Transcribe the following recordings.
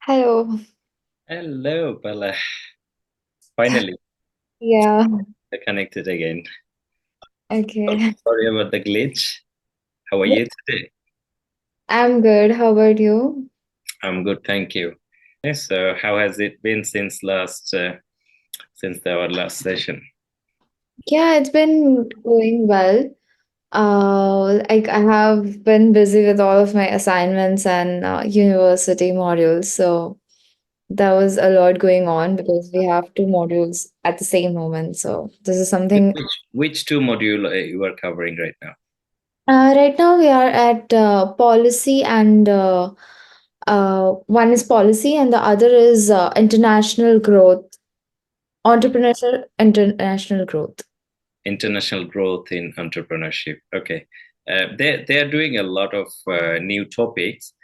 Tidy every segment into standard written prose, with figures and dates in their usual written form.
Hello. Hello, Bella. Finally, Yeah. I connected again. Okay. Sorry about the glitch. How are Yeah, you today? I'm good. How about you? I'm good, thank you. So, how has it been since our last session? Yeah, it's been going well. Like I have been busy with all of my assignments and university modules, so there was a lot going on because we have two modules at the same moment. So this is something. Which two module you are covering right now? Right now we are at policy and one is policy and the other is international growth, entrepreneurial international growth. International growth in entrepreneurship. Okay, they are doing a lot of new topics.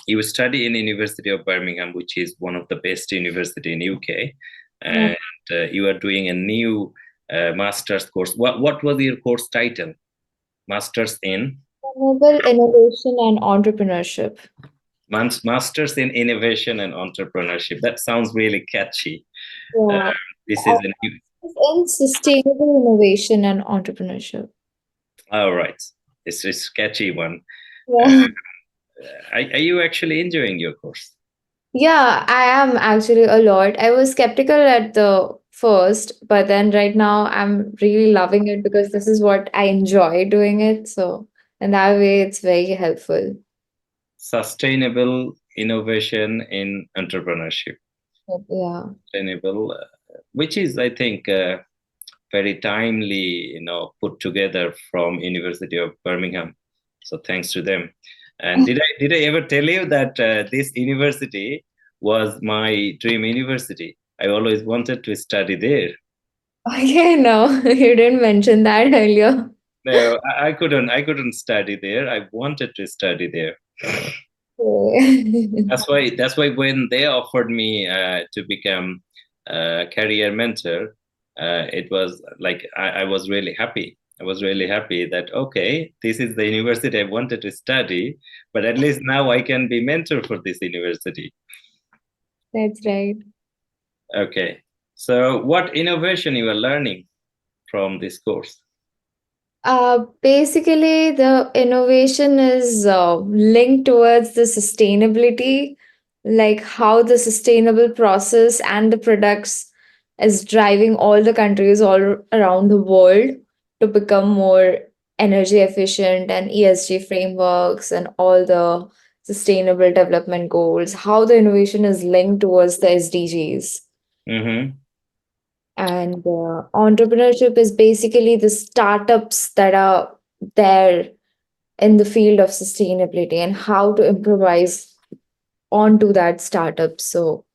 You study in University of Birmingham, which is one of the best university in UK, Yeah. and you are doing a new master's course. What was your course title? Masters in Sustainable innovation and entrepreneurship. Masters in Innovation and Entrepreneurship. That sounds really catchy. Uh, Yeah. this I is a new. in sustainable innovation and entrepreneurship. All right, it's a sketchy one. Uh, Yeah. are you actually enjoying your course? Yeah, I am actually a lot. I was skeptical at the first, but then right now I'm really loving it because this is what I enjoy doing it. So, in that way, it's very helpful. Sustainable innovation in entrepreneurship. Yeah. Sustainable, which is, I think, very timely, put together from University of Birmingham. So thanks to them. And did I ever tell you that this university was my dream university? I always wanted to study there. Okay, no, you didn't mention that earlier. No, I couldn't study there. I wanted to study there. Okay. That's why when they offered me to become a career mentor, it was like I was really happy. I was really happy that okay, this is the university I wanted to study, but at least now I can be mentor for this university. That's right. Okay, so what innovation you are learning from this course? Basically, the innovation is linked towards the sustainability, like how the sustainable process and the products is driving all the countries all around the world to become more energy efficient and ESG frameworks and all the sustainable development goals, how the innovation is linked towards the SDGs. Mm-hmm. And entrepreneurship is basically the startups that are there in the field of sustainability and how to improvise onto that startup. So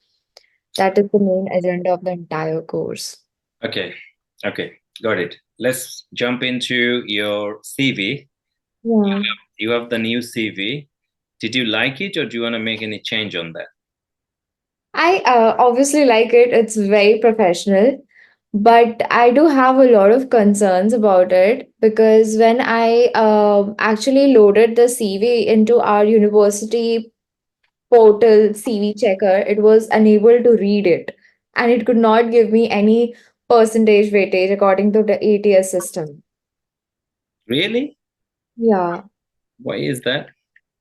that is the main agenda of the entire course. Okay, okay, got it. Let's jump into your CV. Yeah. You have the new CV. Did you like it, or do you want to make any change on that? I obviously like it. It's very professional, but I do have a lot of concerns about it because when I actually loaded the CV into our university portal CV checker, it was unable to read it and it could not give me any percentage weightage according to the ATS system. Really? Yeah. Why is that?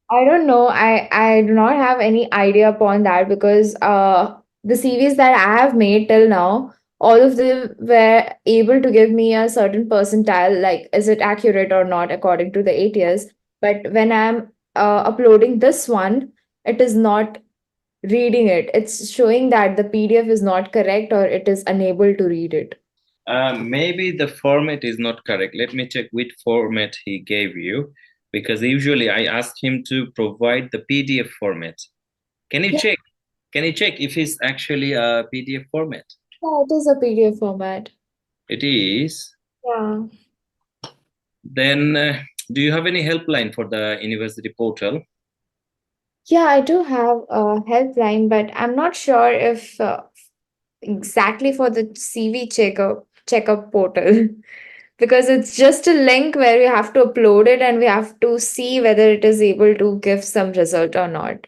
I don't know. I do not have any idea upon that because the CVs that I have made till now, all of them were able to give me a certain percentile, like is it accurate or not according to the ATS. But when I'm uploading this one, it is not reading it. It's showing that the PDF is not correct or it is unable to read it. Maybe the format is not correct. Let me check which format he gave you, because usually I ask him to provide the PDF format. Can you Yeah, check? Can you check if it's actually a PDF format? yeah, it is a PDF format. It is. Yeah. Then, do you have any helpline for the university portal? Yeah, I do have a helpline, but I'm not sure if exactly for the CV checkup portal because it's just a link where we have to upload it and we have to see whether it is able to give some result or not.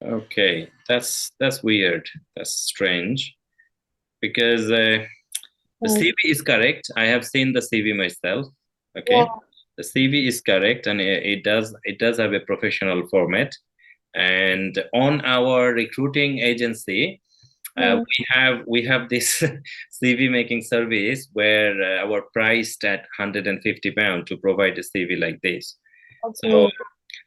Okay. That's weird. That's strange because the Yes. CV is correct. I have seen the CV myself. Okay, Yeah. the CV is correct, and it does have a professional format. And on our recruiting agency, Yeah. we have this CV making service where our priced at £150 to provide a CV like this. So Okay.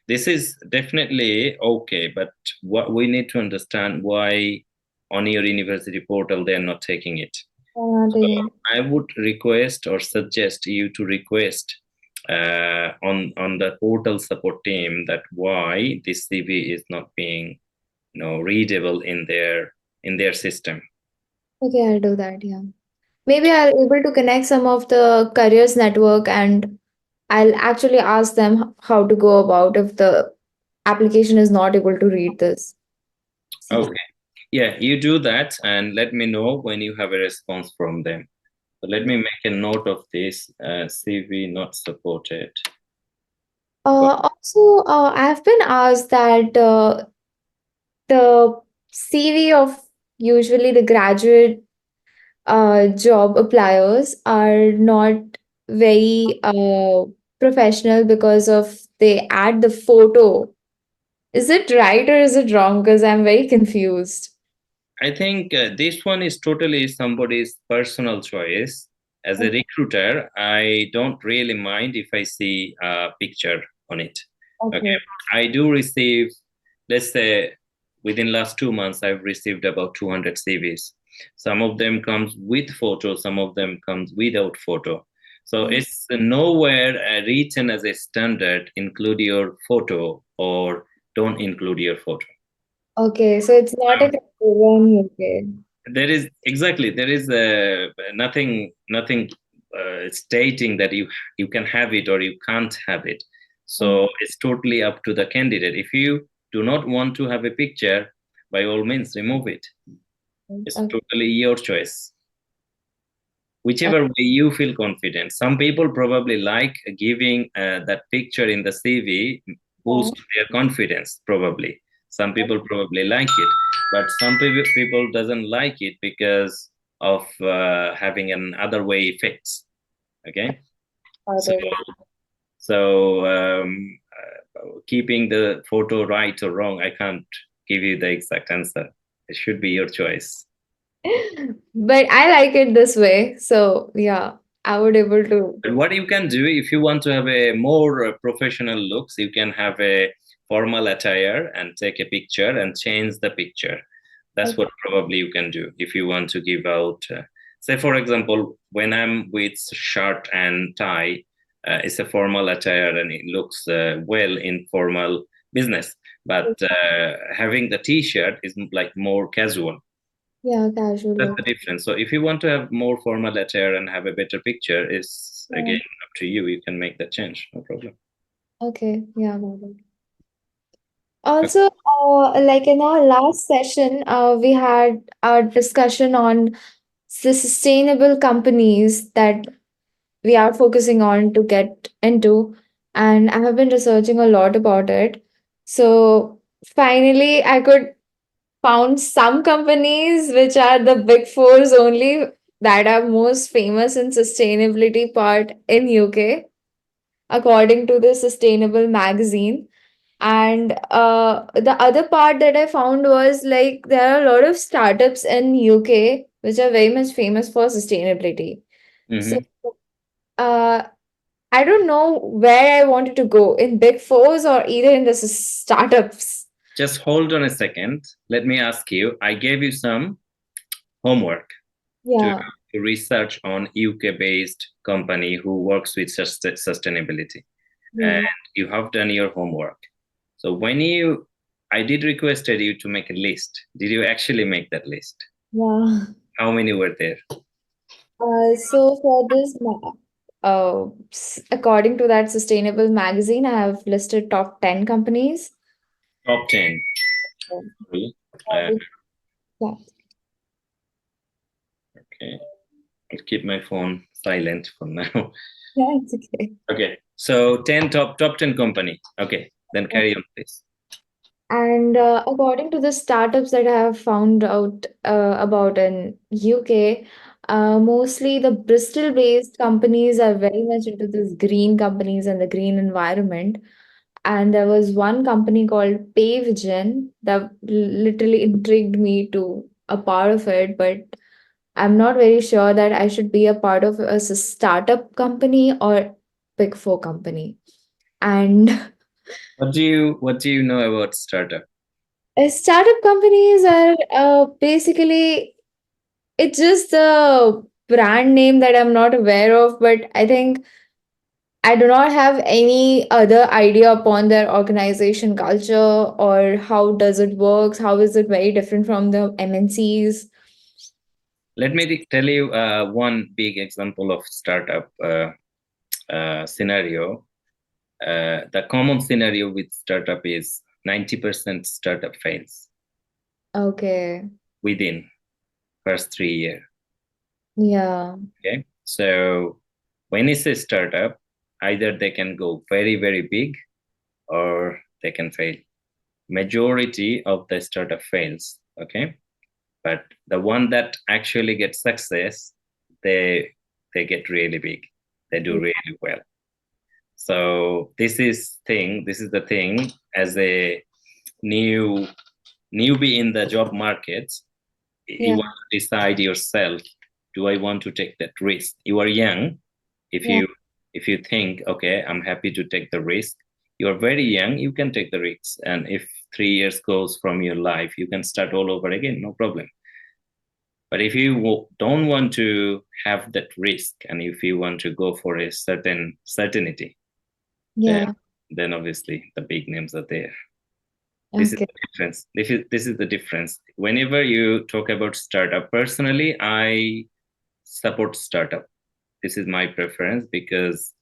this is definitely okay, but what we need to understand why on your university portal they are not taking it. So They, I would request or suggest you to request on the portal support team that why this CV is not being readable in their system. okay, I'll do that. Yeah. Maybe I'll able to connect some of the careers network and I'll actually ask them how to go about if the application is not able to read this. CV. Okay. Yeah, you do that and let me know when you have a response from them. So let me make a note of this. CV not supported. But Also, I have been asked that the CV of usually the graduate job appliers are not very professional because of they add the photo. Is it right or is it wrong? Because I'm very confused. I think this one is totally somebody's personal choice. As a recruiter, I don't really mind if I see a picture on it. Okay. Okay. I do receive, let's say, within last 2 months, I've received about 200 CVs. Some of them comes with photo, some of them comes without photo. So Okay. it's nowhere written as a standard, include your photo or don't include your photo. Okay, so it's not a one. Okay. There is nothing stating that you can have it or you can't have it. So it's totally up to the candidate. If you do not want to have a picture, by all means remove it. It's Okay. totally your choice, whichever way you feel confident. Some people probably like giving that picture in the CV, boost their confidence probably. Some people probably like it, but some people doesn't like it because of having an other way effects. Okay, so Okay. keeping the photo right or wrong, I can't give you the exact answer. It should be your choice. But I like it this way. So yeah, I would able to. But what you can do if you want to have a more professional looks, you can have a formal attire and take a picture and change the picture. That's what probably you can do if you want to give out. Say, for example, when I'm with shirt and tie, it's a formal attire and it looks well in formal business. But having the T-shirt is like more casual. Yeah, casual That's the look. difference. So if you want to have more formal attire and have a better picture, is Yeah. again up to you. You can make that change, no problem. Okay. Yeah, got it. Also, like in our last session, we had a discussion on the sustainable companies that we are focusing on to get into, and I have been researching a lot about it. So finally, I could found some companies which are the big fours only that are most famous in sustainability part in UK, according to the Sustainable magazine. And the other part that I found was like there are a lot of startups in UK which are very much famous for sustainability. So Hmm. uh, I don't know where I wanted to go in big fours or either in the startups. Just hold on a second. Let me ask you. I gave you some homework to, Yeah, to research on UK-based company who works with sustainability, and yeah, you have done your homework. So I did requested you to make a list. Did you actually make that list? yeah. How many were there? So for this, according to that sustainable magazine, I have listed top 10 companies. Top 10. Um, Really? for Uh, this- Yeah, okay. I'll keep my phone silent for now. yeah, it's okay. Okay. So 10 top 10 company. Okay. Then carry on, please. And according to the startups that I have found out about in UK, mostly the Bristol-based companies are very much into this green companies and the green environment. And there was one company called Payvision that literally intrigued me to a part of it, but I'm not very sure that I should be a part of a startup company or Big Four company. And What do you know about startup? startup companies are basically, it's just the brand name that I'm not aware of, but I think I do not have any other idea upon their organization culture or how does it works, how is it very different from the MNCs. Let me tell you one big example of startup scenario. The common scenario with startup is 90% startup fails Okay. within first 3 years. Yeah. Okay, so when it's a startup, either they can go very, very big or they can fail. Majority of the startup fails. Okay, but the one that actually gets success, they they get really big. They do really well. So this is the thing as a new newbie in the job market, you Yeah. want to decide yourself, do I want to take that risk? You are young. If Yeah. you think, okay, I'm happy to take the risk, you're very young, you can take the risks. And if 3 years goes from your life, you can start all over again, no problem. But if you don't want to have that risk, and if you want to go for a certain certainty, then Yeah. then obviously the big names are there. This is Okay. the difference. This is the difference. Whenever you talk about startup, personally, I support startup. This is my preference because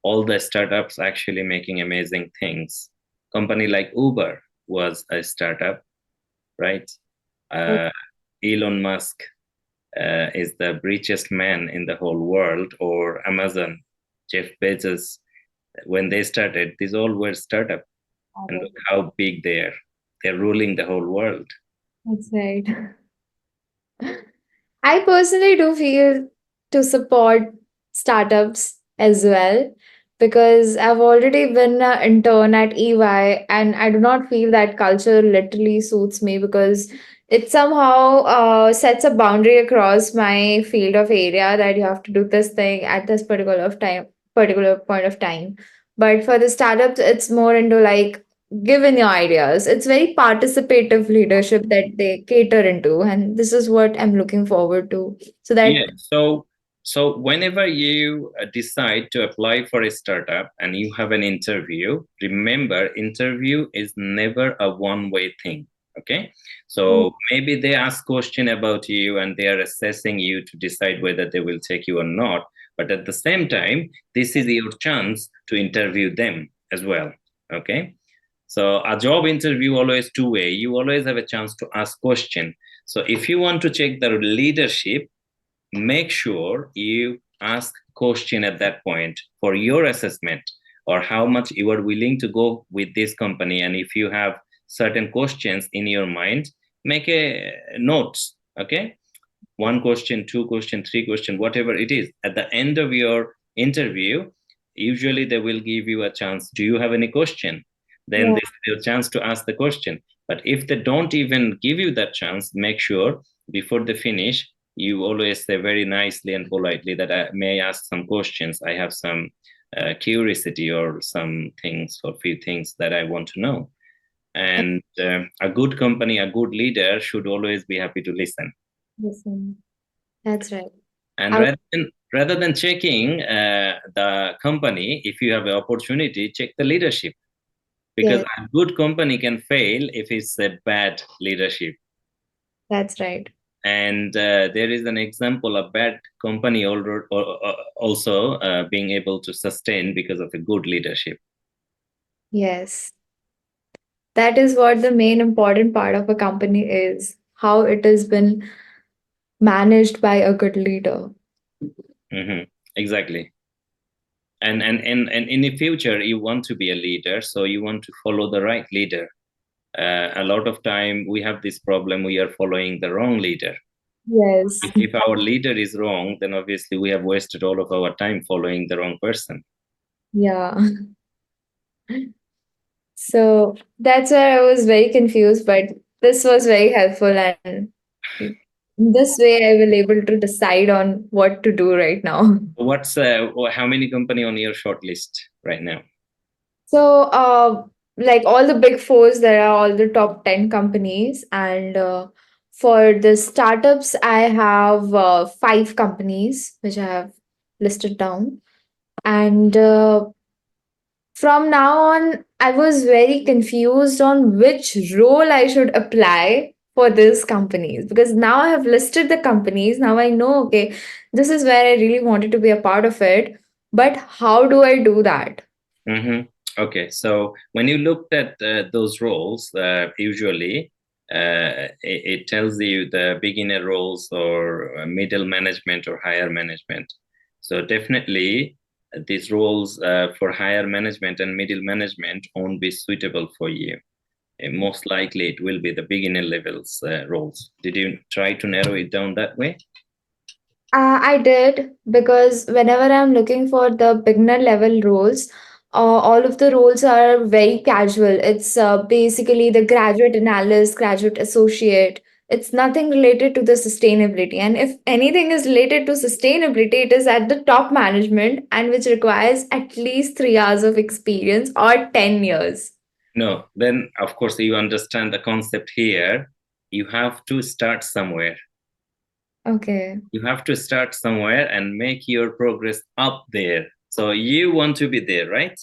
all the startups actually making amazing things. Company like Uber was a startup, right? Oh, Uh, Elon Musk is the richest man in the whole world, or Amazon, Jeff Bezos. When they started, these all were startup, and okay. look how big they are. They're ruling the whole world. That's right. I personally do feel to support startups as well because I've already been an intern at EY and I do not feel that culture literally suits me because it somehow sets a boundary across my field of area that you have to do this thing at this particular point of time. But for the startups, it's more into like given your ideas. It's very participative leadership that they cater into, and this is what I'm looking forward to. So Yeah. that So whenever you decide to apply for a startup and you have an interview, remember interview is never a one-way thing. Okay. So maybe they ask question about you and they are assessing you to decide whether they will take you or not. But at the same time, this is your chance to interview them as well. Okay. So a job interview always two-way. You always have a chance to ask question. So if you want to check the leadership, make sure you ask question at that point for your assessment or how much you are willing to go with this company. And if you have certain questions in your mind, make a notes. Okay, one question, two question, three question, whatever it is. At the end of your interview, usually they will give you a chance. Do you have any question? Then yeah, this is your chance to ask the question. But if they don't even give you that chance, make sure before they finish, you always say very nicely and politely that I may ask some questions. I have some curiosity or some things or few things that I want to know. And a good company, a good leader should always be happy to listen. listen, that's right. And I, rather than checking the company, if you have an opportunity, check the leadership because yeah, a good company can fail if it's a bad leadership. that's right. And there is an example of bad company also being able to sustain because of a good leadership. Yes, that is what the main important part of a company is, how it has been managed by a good leader. Exactly. And in the future, you want to be a leader, so you want to follow the right leader. A lot of time we have this problem, we are following the wrong leader. Yes. If our leader is wrong, then obviously we have wasted all of our time following the wrong person. Yeah. So that's where I was very confused, but this was very helpful, and this way I will able to decide on what to do right now. What's how many company on your short list right now? So, like all the big fours, there are all the top 10 companies. And for the startups, I have five companies which I have listed down. And from now on, I was very confused on which role I should apply for these companies, because now I have listed the companies. Now I know, okay, this is where I really wanted to be a part of it. But how do I do that? Mm-hmm. Okay, so when you looked at those roles, usually it tells you the beginner roles or middle management or higher management. So definitely these roles for higher management and middle management won't be suitable for you. And most likely it will be the beginner levels roles. Did you try to narrow it down that way? I did, because whenever I'm looking for the beginner level roles, all of the roles are very casual. It's basically the graduate analyst, graduate associate. It's nothing related to the sustainability. And if anything is related to sustainability, it is at the top management, and which requires at least 3 hours of experience or 10 years. No, then of course you understand the concept here. You have to start somewhere. Okay. You have to start somewhere and make your progress up there. So you want to be there, right?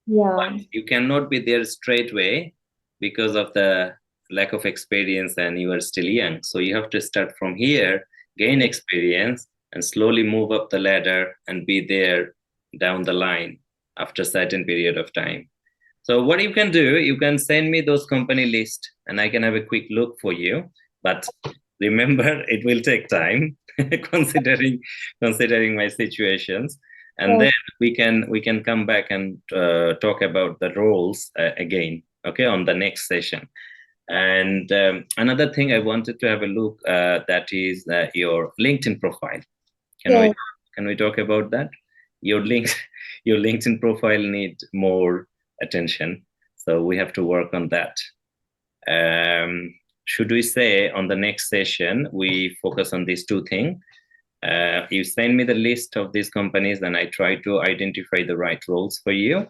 Yeah. You cannot be there straight away because of the lack of experience and you are still young. So you have to start from here, gain experience, and slowly move up the ladder and be there down the line after a certain period of time. So what you can do, you can send me those company list and I can have a quick look for you. But remember, it will take time, considering considering my situations. And then we can come back and talk about the roles again, okay, on the next session. And another thing I wanted to have a look that is your LinkedIn profile. Can we Yeah. can we talk about that? Your link your LinkedIn profile need more attention, so we have to work on that. Should we say on the next session we focus on these two things? You send me the list of these companies, and I try to identify the right roles for you.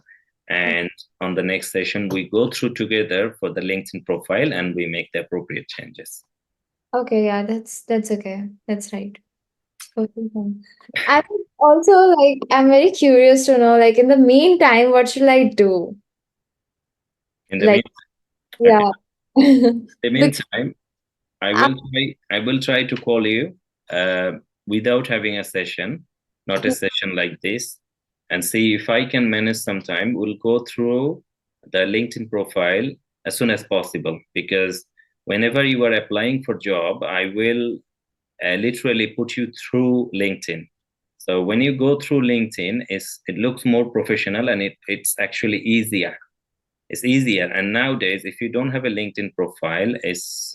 And on the next session, we go through together for the LinkedIn profile and we make the appropriate changes. Okay, yeah, that's okay. That's right. Okay, fine. I'm also like, I'm very curious to know, like, in the meantime, what should I do? In the Like, okay. yeah. In the Because meantime, I I, will try. I will try to call you without having a session, not a session like this, and see if I can manage some time. We'll go through the LinkedIn profile as soon as possible because whenever you are applying for job, I will literally put you through LinkedIn. So when you go through LinkedIn, it looks more professional and it's actually easier. It's easier. And nowadays, if you don't have a LinkedIn profile, it's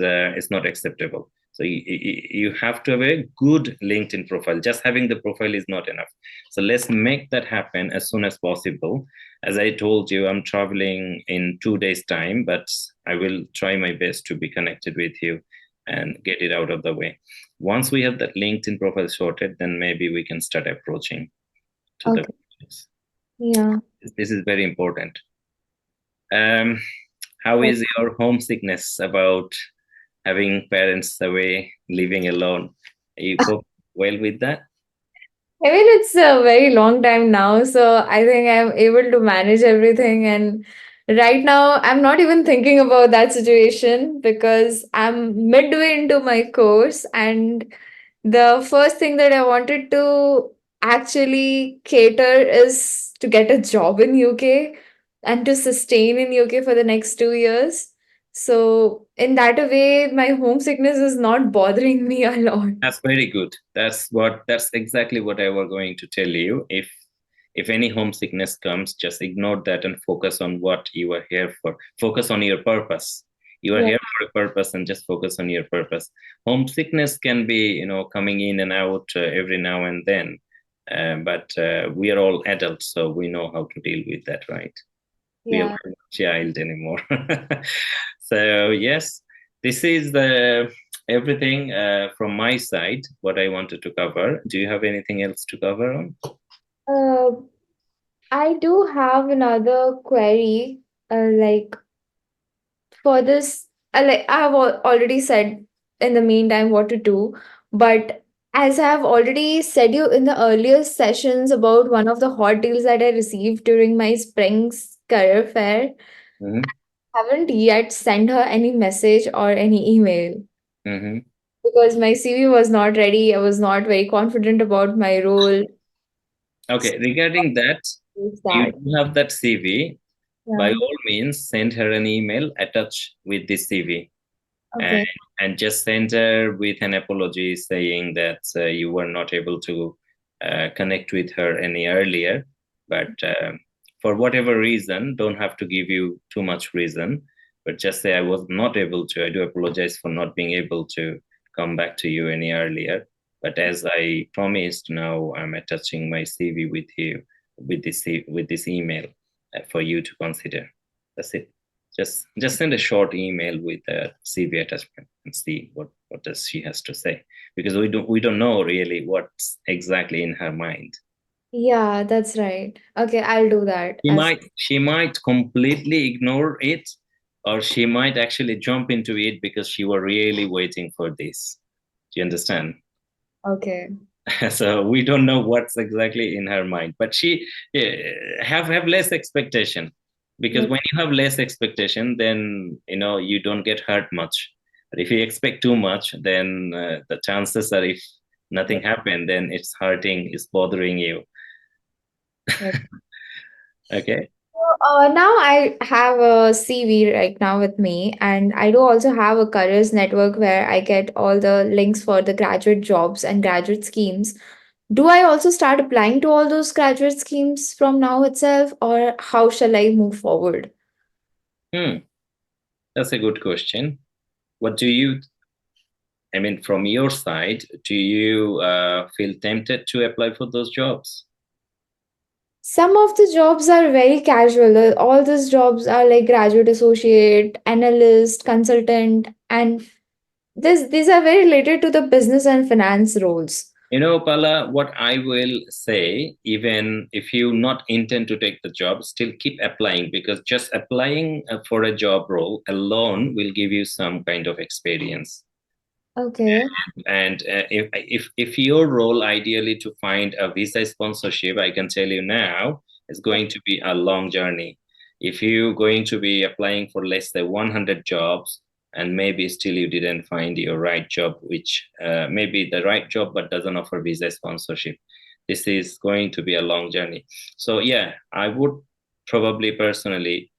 not acceptable. So you have to have a good LinkedIn profile. Just having the profile is not enough. So let's make that happen as soon as possible. As I told you, I'm traveling in 2 days' time, but I will try my best to be connected with you and get it out of the way. Once we have that LinkedIn profile sorted, then maybe we can start approaching to the. okay, yeah. This is very important. Um, how But is your homesickness about having parents away, living alone? You cope well with that? I mean, it's a very long time now, so I think I'm able to manage everything. And right now, I'm not even thinking about that situation because I'm midway into my course, and the first thing that I wanted to actually cater is to get a job in UK and to sustain in UK for the next 2 years. So in that way, my homesickness is not bothering me a lot. That's very good. That's exactly what I was going to tell you. If any homesickness comes, just ignore that and focus on what you are here for. Focus on your purpose. You are Yeah. here for a purpose and just focus on your purpose. Homesickness can be, coming in and out every now and then. But we are all adults, so we know how to deal with that, right? We are Yeah. not child anymore. So yes, this is the everything from my side. What I wanted to cover. Do you have anything else to cover on? Uh, I do have another query. Like for this, like I have already said in the meantime what to do, but as I have already said you in the earlier sessions about one of the hot deals that I received during my spring's career fair, Mm-hmm. haven't yet sent her any message or any email Mm-hmm. because my CV was not ready. I was not very confident about my role. Okay, regarding that, Is you that? do have that CV. By Yeah. all means, send her an email attached with this CV. and, Okay. and just send her with an apology saying that you were not able to connect with her any earlier. But for whatever reason, don't have to give you too much reason, but just say, I was not able to. I do apologize for not being able to come back to you any earlier. But as I promised, now I'm attaching my CV with you with this email for you to consider. That's it. Just send a short email with a CV attachment and see what does she has to say, because we don't know really what's exactly in her mind. Yeah, that's right. Okay, I'll do that She as might she might completely ignore it, or she might actually jump into it because she were really waiting for this. Do you understand? okay. So we don't know what's exactly in her mind, but she have less expectation, because Yeah. when you have less expectation, then you don't get hurt much. But if you expect too much, then the chances are, if nothing happened, then it's hurting, it's bothering you. Yeah. Okay. Now I have a CV right now with me, and I do also have a careers network where I get all the links for the graduate jobs and graduate schemes. Do I also start applying to all those graduate schemes from now itself, or how shall I move forward? Hmm, that's a good question. What do you, I mean, from your side, do you feel tempted to apply for those jobs? Some of the jobs are very casual. All these jobs are like graduate associate, analyst, consultant, and these are very related to the business and finance roles. Pala, what I will say, even if you not intend to take the job, still keep applying, because just applying for a job role alone will give you some kind of experience. Okay. And if your role ideally to find a visa sponsorship, I can tell you now, it's going to be a long journey. If you're going to be applying for less than 100 jobs, and maybe still you didn't find your right job, which maybe the right job but doesn't offer visa sponsorship, this is going to be a long journey. So yeah, I would probably personally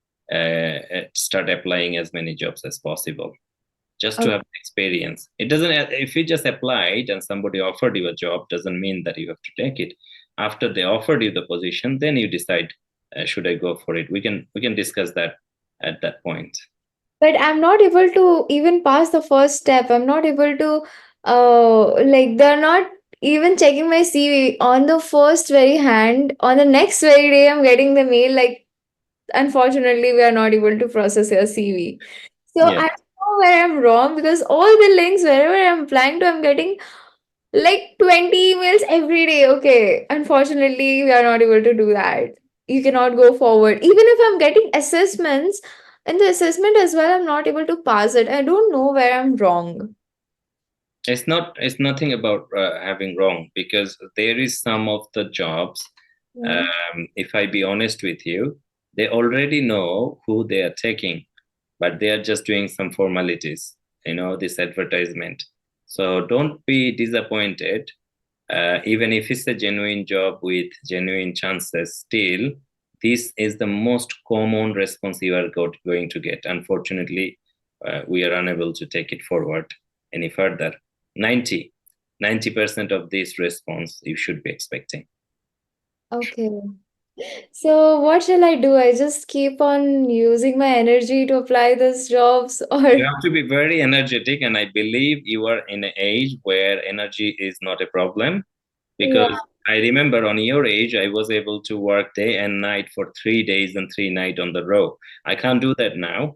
start applying as many jobs as possible, just to Okay. have experience. It doesn't, if you just applied and somebody offered you a job, doesn't mean that you have to take it. After they offered you the position, then you decide, should I go for it? We can discuss that at that point. But I'm not able to even pass the first step. I'm not able to, like, they're not even checking my CV on the first very hand. On the next very day, I'm getting the mail like, unfortunately, we are not able to process your CV. So Yeah, I don't know where I'm wrong because all the links, wherever I'm applying to, I'm getting like 20 emails every day. Okay, unfortunately, we are not able to do that. You cannot go forward. Even if I'm getting assessments, in the assessment as well, I'm not able to pass it. I don't know where I'm wrong. it's nothing about having wrong, because there is some of the jobs, Yeah. if I be honest with you, they already know who they are taking, but they are just doing some formalities, this advertisement. So don't be disappointed. Even if it's a genuine job with genuine chances, still, this is the most common response you are going to get. Unfortunately, we are unable to take it forward any further. 90% of this response you should be expecting. Okay. So what shall I do? I just keep on using my energy to apply these jobs You or have to be very energetic, and I believe you are in an age where energy is not a problem. yeah, Because I remember on your age, I was able to work day and night for 3 days and 3 nights on the row. I can't do that now.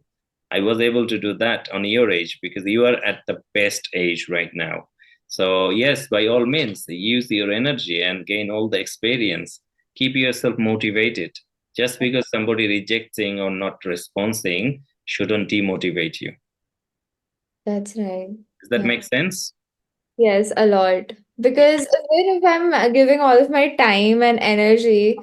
I was able to do that on your age because you are at the best age right now. So, yes, by all means, use your energy and gain all the experience. Keep yourself motivated. Just because somebody rejecting or not responding shouldn't demotivate you. that's right. Does that Yeah. make sense? Yes, a lot. Because even if I'm giving all of my time and energy,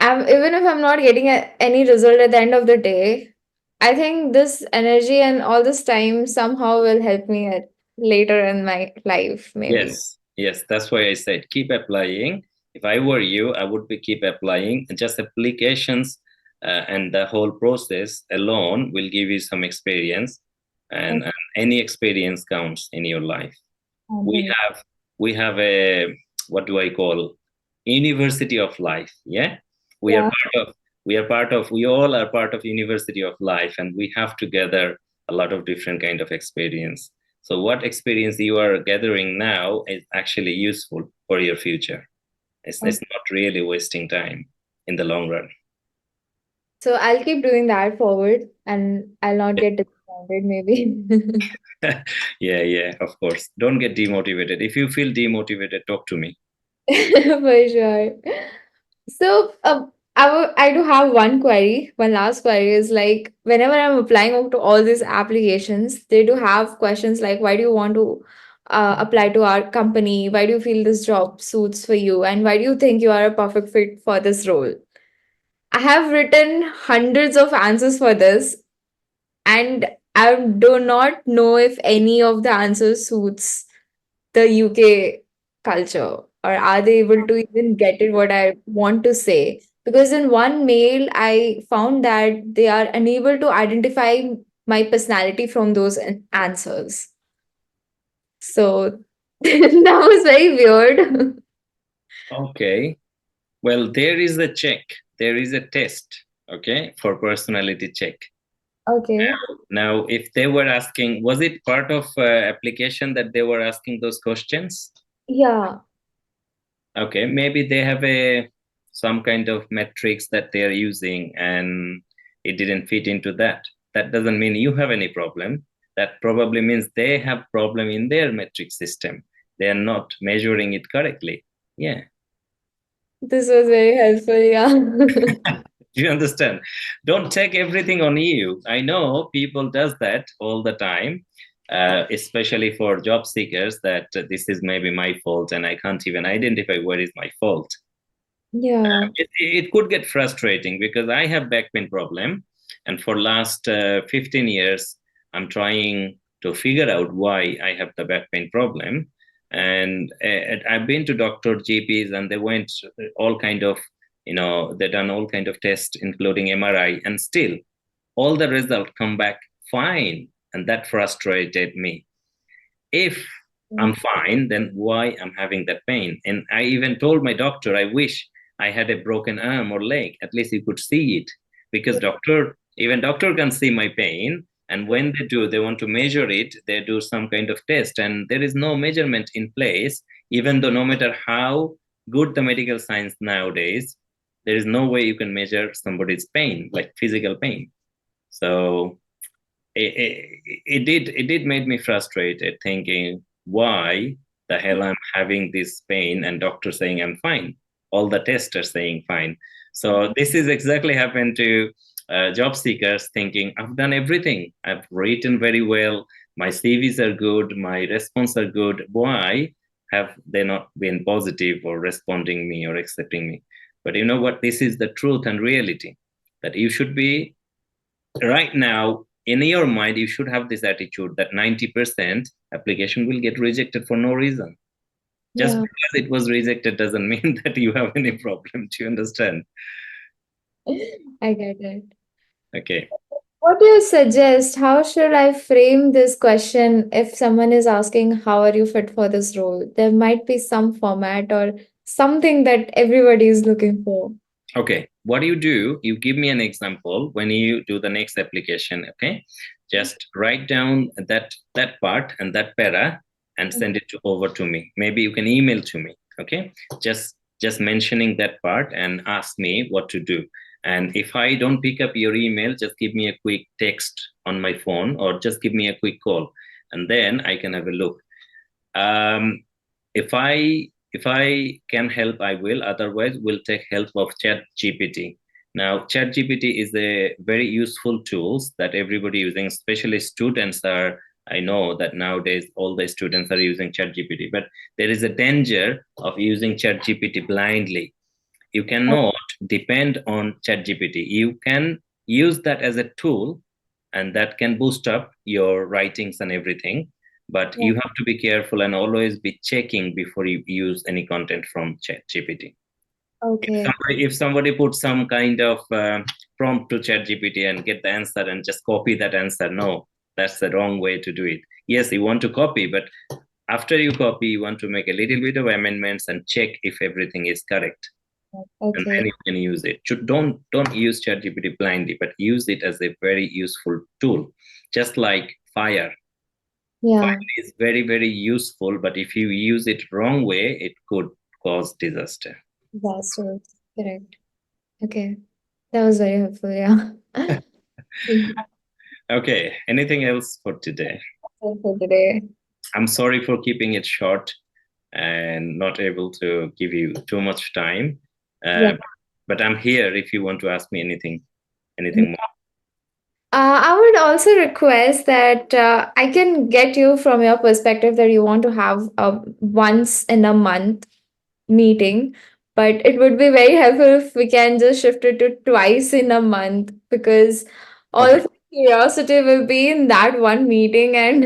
even if I'm not getting any result at the end of the day, I think this energy and all this time somehow will help me later in my life, maybe. Yes, yes, that's why I said keep applying. If I were you, I would be keep applying. Just applications and the whole process alone will give you some experience, and any experience counts in your life. We Okay. have we have a, what do I call, university of life. Yeah, we are Yeah. part of we all are part of university of life, and we have to gather a lot of different kind of experience. So what experience you are gathering now is actually useful for your future. It's not really wasting time in the long run. So I'll keep doing that forward and I'll not get disappointed maybe. Yeah, yeah, of course. Don't get demotivated. If you feel demotivated, talk to me. For sure. So I do have one query. One last query is like whenever I'm applying to all these applications, they do have questions like why do you want to apply to our company? Why do you feel this job suits for you? And why do you think you are a perfect fit for this role? I have written hundreds of answers for this, and I do not know if any of the answers suits the UK culture, or are they able to even get it what I want to say? Because in one mail, I found that they are unable to identify my personality from those answers. So that was very weird. Okay. Well, there is a check. There is a test, okay, for personality check. Okay. Now, if they were asking, was it part of application that they were asking those questions? Yeah, Okay, maybe they have a some kind of metrics that they are using, and it didn't fit into that. That doesn't mean you have any problem. That probably means they have problem in their metric system. They are not measuring it correctly. Yeah. this was very helpful. Yeah. Do you understand? Don't take everything on you. I know people does that all the time, especially for job seekers, that this is maybe my fault and I can't even identify where is my fault. Yeah. It could get frustrating because I have back pain problem, and for last 15 years I'm trying to figure out why I have the back pain problem. And I've been to doctor GPs, and they went all kind of, they done all kind of tests including MRI, and still all the results come back fine, and that frustrated me. If I'm fine, then why I'm having that pain? And I even told my doctor, I wish I had a broken arm or leg. At least you could see it, because even doctor can see my pain. And when they do, they want to measure it. They do some kind of test, and there is no measurement in place. Even though no matter how good the medical science nowadays, there is no way you can measure somebody's pain, like physical pain. So it did make me frustrated, thinking why the hell I'm having this pain and doctor saying I'm fine, all the tests are saying fine. So this is exactly happened to job seekers, thinking I've done everything, I've written very well, my CVs are good, my response are good, why have they not been positive or responding me or accepting me? But you know what, this is the truth and reality, that you should be right now in your mind, you should have this attitude that 90% application will get rejected for no reason. Just Yeah. because it was rejected doesn't mean that you have any problem. Do you understand? I get it. Okay. What do you suggest? How should I frame this question if someone is asking, how are you fit for this role? There might be some format or something that everybody is looking for. Okay, what you do, you give me an example when you do the next application. Okay, just write down that part and that para and send it over to me. Maybe you can email to me. Okay, just mentioning that part and ask me what to do. And if I don't pick up your email, just give me a quick text on my phone or just give me a quick call, and then I can have a look. um, if I can help, I will. Otherwise, we'll take help of Chat GPT. Now, Chat GPT is a very useful tools that everybody using, especially students are. I know that nowadays all the students are using Chat GPT, but there is a danger of using Chat GPT blindly. You cannot depend on Chat GPT. You can use that as a tool, and that can boost up your writings and everything, but Yeah. you have to be careful and always be checking before you use any content from Chat GPT. Okay. If somebody puts some kind of prompt to Chat GPT and get the answer and just copy that answer, no, that's the wrong way to do it. Yes, you want to copy, but after you copy, you want to make a little bit of amendments and check if everything is correct, and Okay. then you can use it. Don't use ChatGPT blindly, but use it as a very useful tool. Just like fire. Yeah. Fire is very, very useful, but if you use it wrong way, it could cause disaster. That's so correct. Okay. That was very helpful. Yeah. Okay, anything else for today? That's it for today. I'm sorry for keeping it short and not able to give you too much time. Yeah. Uh, but I'm here if you want to ask me anything more. I would also request that I can get you from your perspective that you want to have a once in a month meeting, but it would be very helpful if we can just shift it to twice in a month because all Okay. of the curiosity will be in that one meeting and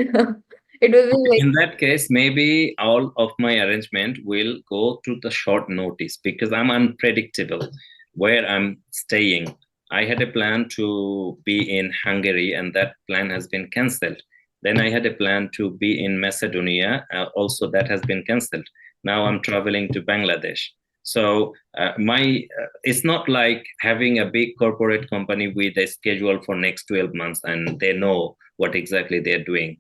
it will be In that case, maybe all of my arrangement will go to the short notice because I'm unpredictable where I'm staying. I had a plan to be in Hungary, and that plan has been cancelled. Then I had a plan to be in Macedonia, also that has been cancelled. Now I'm traveling to Bangladesh. So my it's not like having a big corporate company with a schedule for next 12 months and they know what exactly they're doing.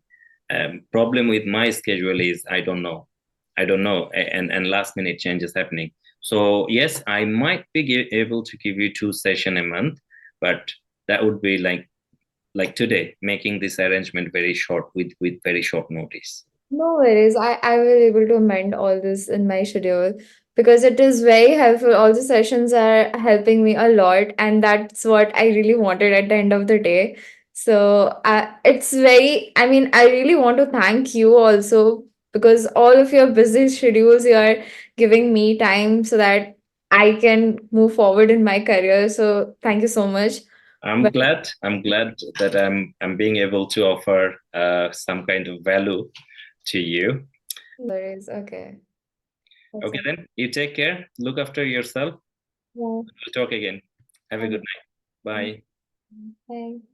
Problem with my schedule is I don't know, and last minute changes happening. So yes, I might be able to give you 2 session a month, but that would be like today, making this arrangement very short with very short notice. no worries. I will able to amend all this in my schedule because it is very helpful. All the sessions are helping me a lot, and that's what I really wanted at the end of the day. So it's very, I mean, I really want to thank you also because all of your busy schedules, you are giving me time so that I can move forward in my career. So thank you so much. I'm But glad. I'm glad that I'm being able to offer some kind of value to you. no worries. Okay. That's Okay, it. then you take care. Look after yourself. Yeah. We'll talk again. Have a good Thank night. you. Bye. Bye.